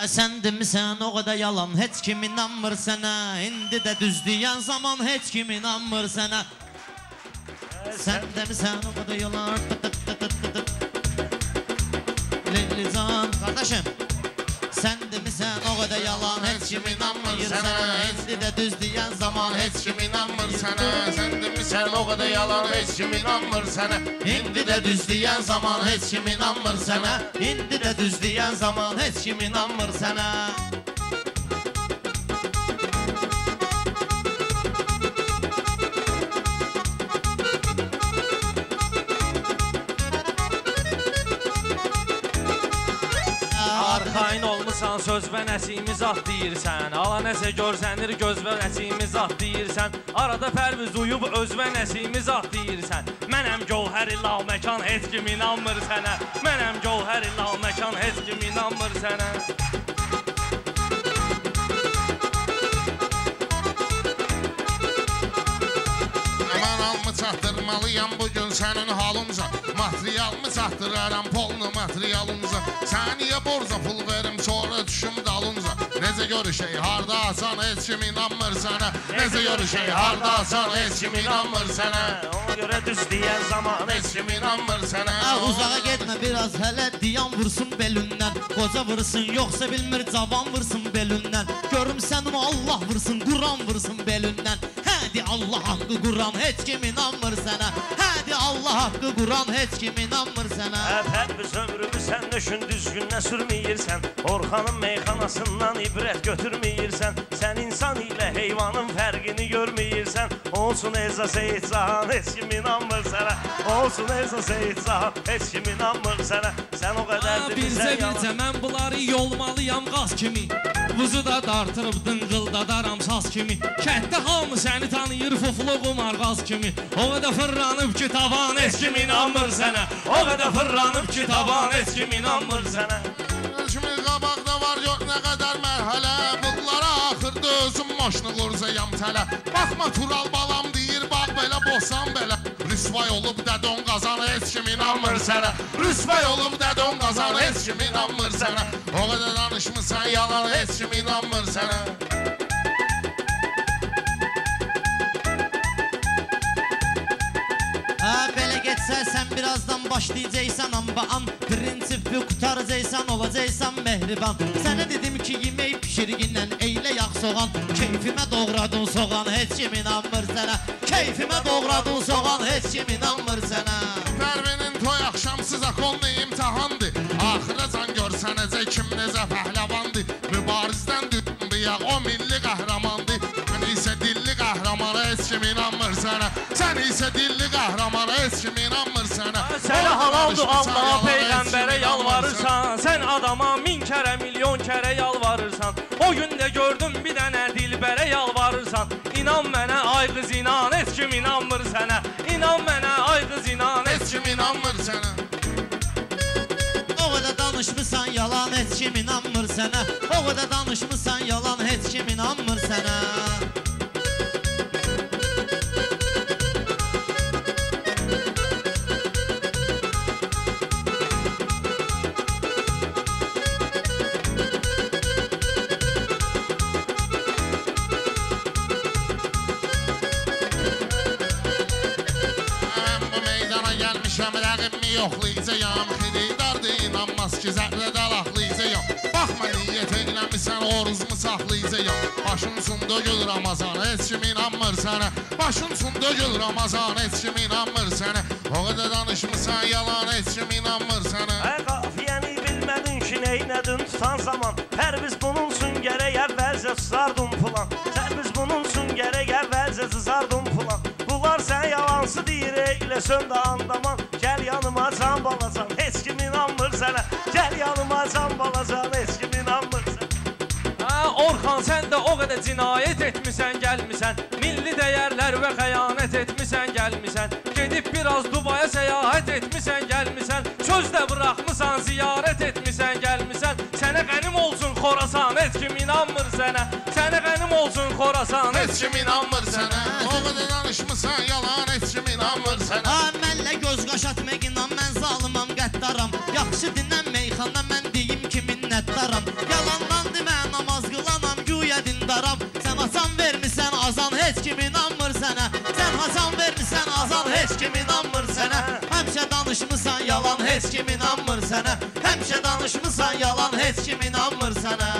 Sen demisən o qədər yalan, heç kim inanmır sənə. İndi də düz deyən zaman heç kim inanmır sənə. Sen demisən o qədər yalan. Lillican kardeşim, sen demisən o qədər yalan, heç kim inanmır sənə. İndi də düz deyən zaman heç kim inanmır sənə. Sen demisən o qədər yalan, heç kim inanmır sənə. İndi də düz deyən zaman heç kim inanmır sənə. İndi də düz deyən zaman heç kim inanmır sənə. Arxain olmusan, söz və nəsimi zat deyirsən. Ala nəsə görsənir, göz və nəsimi zat deyirsən. Arada pərviz uyub, öz və nəsimi zat deyirsən. Mənəm gövhəri lal məkan, heç kim inanmır sənə. Mənəm gövhəri lal məkan, heç kim inanmır sənə. Malımı çatdırmalıyam bugün sənin halınca. Materialımı çatdıraram polnu materialınca. Sən niyə borca pul verim sonra düşüm dalınca. Necə görüşək harda asan heç kim inanmır sənə. Necə görüşək harda asan heç kim inanmır sənə. Ona görə düz deyən zaman Heç kim inanmır sənə. Uzağa getmə biraz hələ, diyan vursun belündən. Qoca vursun yoxsa bilmir cavan vursun belündən. Görüm sənin Allah vursun, Quran vursun belündən. Hədi Allah haqqı Quran, heç kim inanmır sənə. Hədi Allah haqqı Quran, heç kim inanmır sənə. Pərviz ömrümü sən düşün düzgünlə sürməyirsən. Orxanın meyxanasından ibrət götürməyirsən. Sən insan ilə heyvanın fərqini görməyirsən. Olsun Elza Seyid Cahan, heç kim inanmır sənə. Olsun Elza Seyid Cahan, heç kim inanmır sənə. Sən o qədərdir bizə yalan. Bircə mən bunları yolmalıyam qaz kimi. Vuzu da dartırıb dınqıldadaram saz kimi. Kətdə hamı səni tanıyır fufluğum arqaz kimi. O qədər fırlanıb ki tavan, heç kim inanmır sənə. O qədər fırlanıb ki tavan, heç kim inanmır sənə. Şimdi qabaqda var yox nə qədər mərhələ. Bunlara axırda özüm maşını qorzayam tələ. Baxma Tural balam deyir bax belə bosan belə. Rüsvay olub dədon qazan, heç kim inanmır sənə. Rüsvay olub dədon qazan, heç kim inanmır sənə. O qədər danışmısan yalan, heç kim inanmır sənə. Belə getsə sən birazdan başlayacaqsan amba an. Prinsipi qutaracaqsan, olacaqsan mehriban. Sənə dedim ki yemək pişirginlə eylə yağ soğan. Keyfimə doğradın soğan, heç kim inanmır sənə. Keyfimə doğradın soğan, heç kim inanmır sənə. Pərvinin toy axşamsız akonlu imtihandır. Axıracan görsənəcək kim necə pəhləvandır. Mübarizdən düzdür ya o milli qəhrəmandır. Sən isə dilli qəhrəmana heç kim inanmır sənə. Sən isə dilli qəhrəmana heç kim inanmır sənə. Sənə halaldır Allaha peyğəmbərə yalvarırsan. Sən adama 1000 kərə milyon kərə yalvarırsan. O gün də gördüm bir dənə dilbərə yalvarırsan. İnan mənə ay qız inan, heç kim inanmır sənə. İnan mənə ay qız inan, Heç kim inanmır sənə. O qədər danışmısan yalan, heç kim inanmır sənə. O qədər danışmısan yalan, heç kim inanmır sənə. Rəqibimi yoxlayacağam, xiridardır inanmaz ki zərrədə laxlayacağam. Baxma niyyət eləmişsən, oruzmu saxlayacağam. Başın üçün dögül Ramazan, heç kim inanmır sənə. Başın üçün dögül Ramazan, heç kim inanmır sənə. O qədər danışmısan yalan, heç kim inanmır sənə. Qafiyəni bilmədin ki neynədin tutan zaman. Pərviz bunun üçün gərək əvvəlcə susardın pulan. Pərviz bunun üçün gərək əvvəlcə susardın pulan. Bunlar sən yalansı deyir, eylə söndə andaman. Gəl yanıma can balacan, heç kim inanmır sənə. Gəl yanıma can balacan, heç kim inanmır sənə. Orxan sən də o qədər cinayət etmisən, gəlmisən. Milli dəyərlər və xəyanət etmisən, gəlmisən. Gedib biraz Dubaya səyahət etmisən, gəlmisən. Sözdə bıraxmısan, ziyarət etmisən, gəlmisən. Sənə qənim olsun Xorasan, heç kim inanmır sənə. Sənə qənim olsun Xorasan, Heç kim inanmır sənə. O qədər danışmısan yalan, heç kim inanmır sənə. Mənlə göz qaş atmaq inan, mən zalımam, qəddaram. Yaxşı dinən meyxana, mən deyim ki minnətdaram. Yalandan danışmısan yalan, heç kim inanmır sənə. Həmişə danışmısan yalan, heç kim inanmır sənə.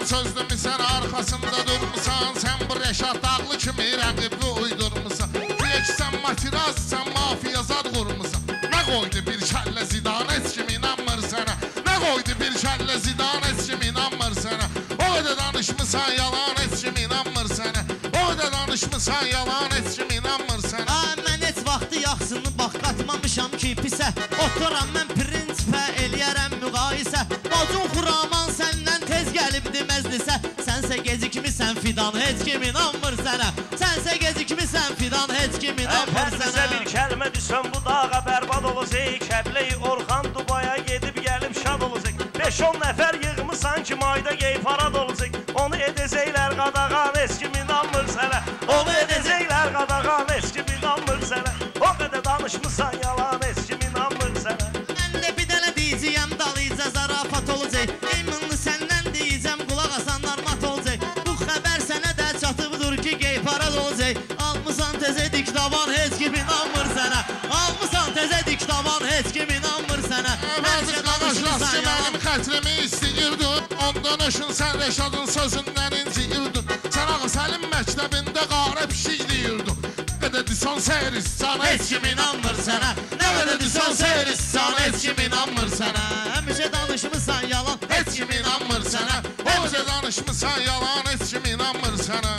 Sözlümü sən arxasında durmusan, sən bu Rəşad Dağlı kimi rəqibi uydurmusan. Güya ki sən matiraz, sən mafiya zad qurmusan. Nə qoydu bir kəllə Zidan, heç kim inanmır sənə. Nə qoydu bir kəllə Zidan, heç kim inanmır sənə. O qədər danışmısan yalan, heç kim inanmır sənə. O qədər danışmısan yalan, heç kim inanmır sənə. Mən heç vaxtı yaxsını bax qatmamışam ki pisə. Oturam mən prinsipə, eləyərəm müqayisə. Bacın Xuraman səndən tez gəlibdi məclisə. Sənsə gecikmisən fidan, heç kim inanmır sənə. Sənsə gecikmisən fidan, heç kim inanmır sənə. Bizə bir kəlmə düşən bu dağa bərbad olacaq. Kəbləyi Orxan Dubaya gedib gəlib şad olacaq. 5-10 nəfər yığmısan ki mayda gey parad olacaq. Onu edəcəklər qadağan, heç kim inanmır sənə. Onu edəcəklər qadağan, heç kim inanmır sənə. O qədər danışmısan yalan, heç kim inanmır sənə. Mən də bir dənə deyəcəyəm, dalıca zarafat olacaq. Eymunlu səndən deyəcəm, qulaq asanlar mat olacaq. Bu xəbər sənə də çatıbdır ki gey parad olacaq. Almısan təzə diktavan, heç kim inanmır sənə. Almısan təzə diktavan, heç kim inanmır sənə. Həmçə danışmısan mənim xətrimi istəyirdin. Ondan öşün sən Rəşadın sözündən inciyirdin. Sən Ağa Səlim məktəbində qarə pişik deyirdin. Nə qədər dison seyrissan, heç kim inanmır sənə. Nə qədər dison seyrissan, heç kim inanmır sənə. Həmişə danışmısan yalan, Heç kim inanmır sənə. Həmişə danışmısan yalan, heç kim inanmır sənə.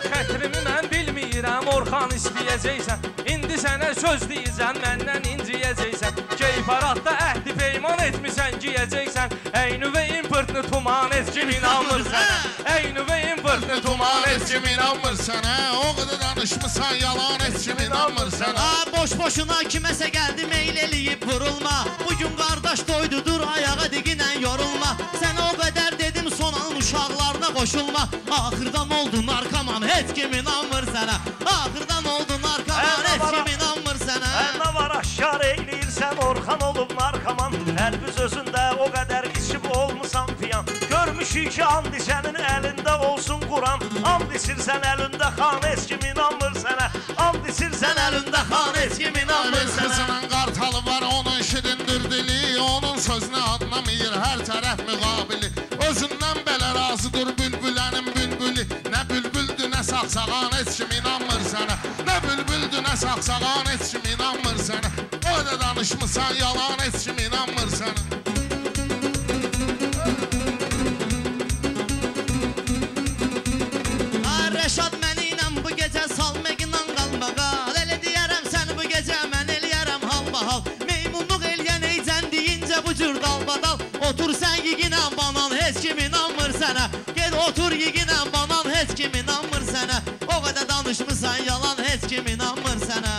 Xətrimi mən bilmirəm, Orxan istəyəcəksən. İndi sənə söz deyəcəm, məndən inciyəcəksən. Keyparatda əhdi peyman etmisən, giyəcəksən. Əynüvə importunu tuman, heç kim inanmır sənə. Əynüvə importunu tuman, heç Heç kim inanmır sənə. O qədər danışmısan yalan, heç kim inanmır sənə. Boş-boşuna kiməsə gəldi meyl eləyib vurulma. Bugün qardaş doydudur, ayağa diginən yorulma. Sənə o qədər dedim, son an uşaqlarına qoşulma. Axırdan oldun narkoman, heç kim inanmır sənə. Axırdan oldun narkoman, heç kim inanmır sənə. Nə var aşkar eyləyirsən, Orxan olub narkoman. Əlbiz özündə o qədər içib olmusan piyan. Görmüşük ki andi sənin əlində olsun Quran. And içirsən əlində xan, heç kim inanmır sənə. And içirsən əlində xan, heç kim inanmır Öz sənə. qızının qartalı var, onun şirindir dili. Onun sözünü anlamayır hər tərəf müqabili. Özündən belə razıdır bülbülənin bülbülü. Nə bülbüldür, nə saxsağan, heç kim inanmır sənə. Nə bülbüldür, nə saxsağan, heç kim inanmır sənə. O da danışmısan yalan, heç kim inanmır sənə. Rəşad məni ilə bu gecə salmaqla qalmağa. Elə deyərəm sən bu gecə mən eləyərəm halma-hal. Meymunluq eləyən eycən deyincə bu cür dalbadal. Otur sən yiginə banan, heç kim inanmır sənə. Ged otur yiginə banan, heç kim inanmır sənə. O qədər danışmısan yalan, heç kim inanmır sənə.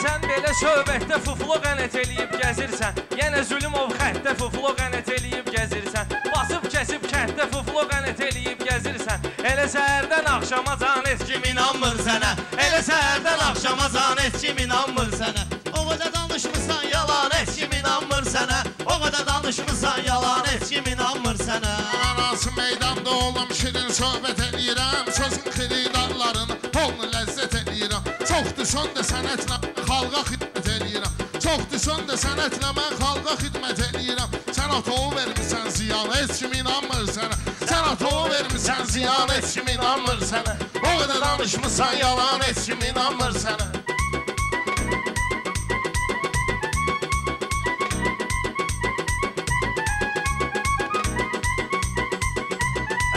Sən belə söhbətdə fuflo qənət eləyib gəzirsən. Yenə Zülümov xəttdə fuflo qənət eləyib gəzirsən. Basıb kəsib kənddə fuflo qənət eləyib gəzirsən. Elə səhərdən axşama can, heç kim inanmır sənə. Elə səhərdən axşama can, heç kim inanmır sənə. O qədər danışmısan yalan, heç kim inanmır sənə. O qədər danışmısan yalan, heç kim inanmır sənə. Anası meydanda oğlum şirin söhbət eləyirəm. Sözün xiridarlarını polnu ləzzət eləyirəm. Çoxdur son da sənətlə xalqa xidmət eləyirəm. Çoxdur son da sənətlə mən xalqa xidmət eləyirəm. Sən atoğu vermirsən ziyan, heç kim inanmır sənə. Sən atoğu vermirsən ziyan, heç kim inanmır sənə. O qədər danışmısan yalan, heç kim inanmır sənə.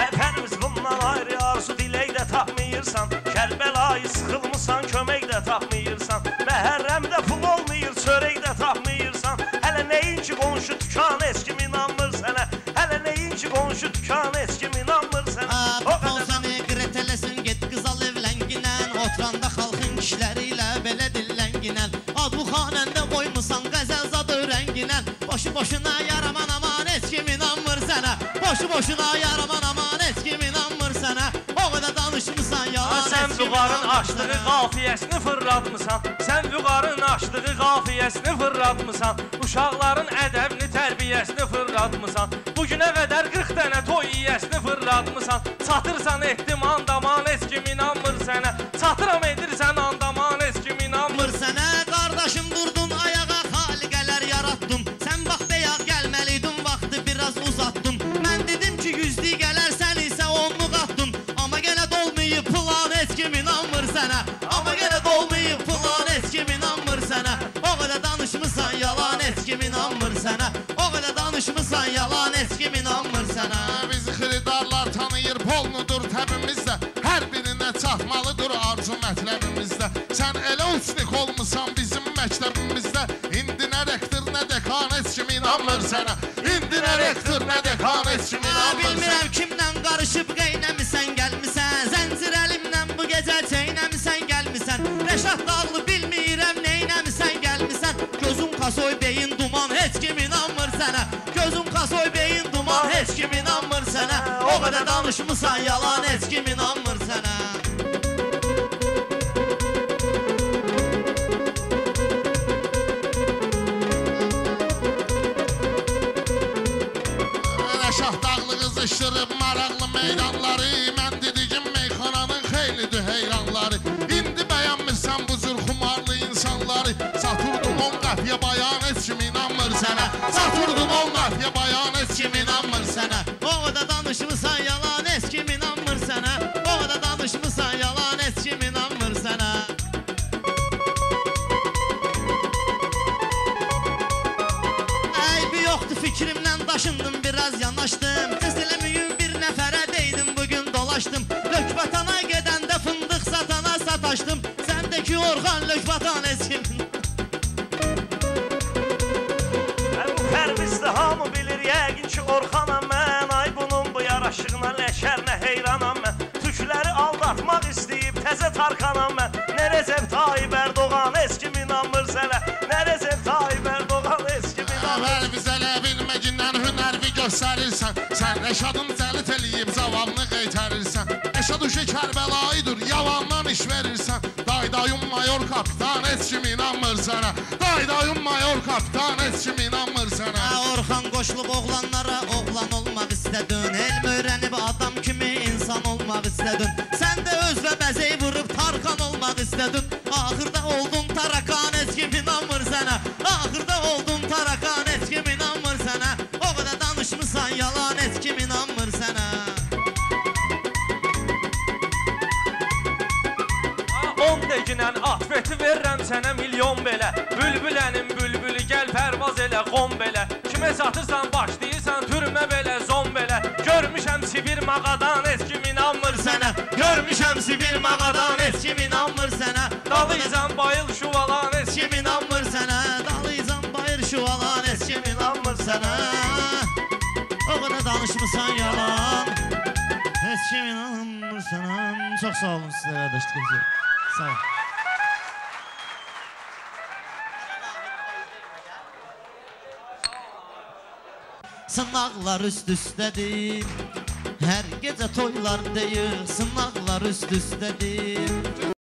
Əfərimiz bundan ayrı arzu dilək də tapmayırsan. Kərbəlayı sıxılmısan, kömək də tapmayırsan. Məhərrəmdə pul olmayır, çörək də tapmayırsan. Hələ nəyin ki qonşu tükan, heç kim inanmır sənə. Hələ nəyin ki qonşu tükan, heç kim inanmır sənə. Papon səni qretələsin, get qızal evlənginən. Oturanda xalqın kişiləri ilə belə dillənginən. Ad bu xanəndə qoymusan qəzəl zad öyrənginən. Boşu-boşuna yaraman aman, heç kim inanmır sənə. Boşu-boşuna boşuna yaraman aman heç kim inanmır sənə. O qədər danışmısan yalan Sən heç kim vüqarın inanmır açdığı sənə. qafiyəsini fırlatmısan. Sən vüqarın açdığı qafiyəsini fırlatmısan. Uşaqların ədəbini, tərbiyəsini fırlatmısan. Bugünə qədər 40 dənə toy yiyəsini fırlatmısan. Çatırsan etdim andaman heç kim inanmır sənə. Çatıram edirsən andaman heç kim inanmır sənə. Qardaşım durdun ayağa xaliqələr yarattın. Sən bax beyaq gəlməliydin vaxtı biraz uzattın. Mən dedim ki 100'lük gələr sən isə 10'luq attın. Amma yenə dolmayıb plan heç kim inanmır sənə. Amma yenə dolmayıb plan heç kim inanmır sənə. O qədər danışmısan yalan heç kim inanmır sənə. O qədər danışmısan yalan heç kim inanmır sənə. Bizi xiridarlar tanıyır, polnudur təbimizdə. Hər birinə çatmalıdır arzu mətləbimizdə. Sən elə uçnik olmusan bizim məktəbimizdə. İndi nə rektor, nə dekan heç kim inanmır sənə. İndi nə rektor, nə dekan heç kim inanmır sənə. Bilmirəm kimdən qarışıb qeynəmisən gəlmisən. Zəncir əlimlə bu gecə çeynəmisən gəlmisən. Rəşad dağlı bilmirəm neynəmisən gəlmisən. Gözüm kasoy beyin duman heç kim inanmır sənə. Gözüm kasoy beyin duman heç kim inanmır sənə. O qədər danışmısan yalan heç kim inanmır sənə. Rəşad dağlı qızışdırıb maraqlı meydanları. Mən dediyim meyxananın xeylidir heyranları. İndi bəyənmirsən bu cür xumarlı insanları. Saturdum 10 qəfiyə bayan heç kim inanmır sənə. Saturdum 10 qəfiyə bayan heç kim inanmır sənə. O qədər danışmısan yalan heç kim inanmır sənə. O qədər danışmısan yalan heç kim inanmır sənə. Eybi yoxdur fikrimdən daşındım biraz yanaşdım. Tez eləməyim bir nəfərə deydim bugün dolaşdım. Lökbatana gedəndə fındıq satana sataşdım. Səndəki Orxan Lökbatan heç kim Pərvizdə hamı bilir yəqin ki Orxanam mən. Ay bunun bu yaraşığına ləşərinə heyranam mən. Türkləri aldatmaq istəyib təzə Tarkanam mən. Nə Recep Tayyip Erdoğan heç kim inanmır sənə. Nə Recep Tayyip Erdoğan heç kim inanmır. Əvvəl bizə bilməcindən hünərvi göstərirsən. Sən Rəşadın zəlit eləyib zavamını qeytərirsən. Rəşad uşaq Kərbəlayıdır, yalandan iş verirsən. Daydayım mayor kapitan heç kim inanmır sənə. Daydayım mayor kapitan heç kim inanmır sənə. Orxan qoşulub oğlanlara oğlan olmaq istədin. Elm öyrənib adam kimi insan olmaq istədin. Sən də özvə bəzək vurub Tarkan olmaq istədin. Axırda oldun tarakan heç kim inanmır sənə. Axırda oldun tarakan heç kim inanmır sənə. O qədər danışmısan yalan heç kim inanmır sənə. 10 deginən atfeti verirəm sənə milyon belə. Bülbülənin bülbülü gəl pərvaz elə qom belə. Kimə satırsan başlayırsan türmə belə zon belə. Görmüşəm Sibir mağadan heç kim inanmır sənə. Görmüşəm Sibir mağadan heç kim inanmır sənə. Dalıysan bayıl şuvalan heç Kim inanmır sənə. Dalıysan bayır şuvalan heç kim inanmır sənə. O qədər danışmısan yalan heç kim inanmır sənə. Çox sağ olun sizə qardaşlar. Sağ ol. Sınaqlar üst-üstədir. Hər gecə toylar deyir. Sınaqlar üst-üstədir.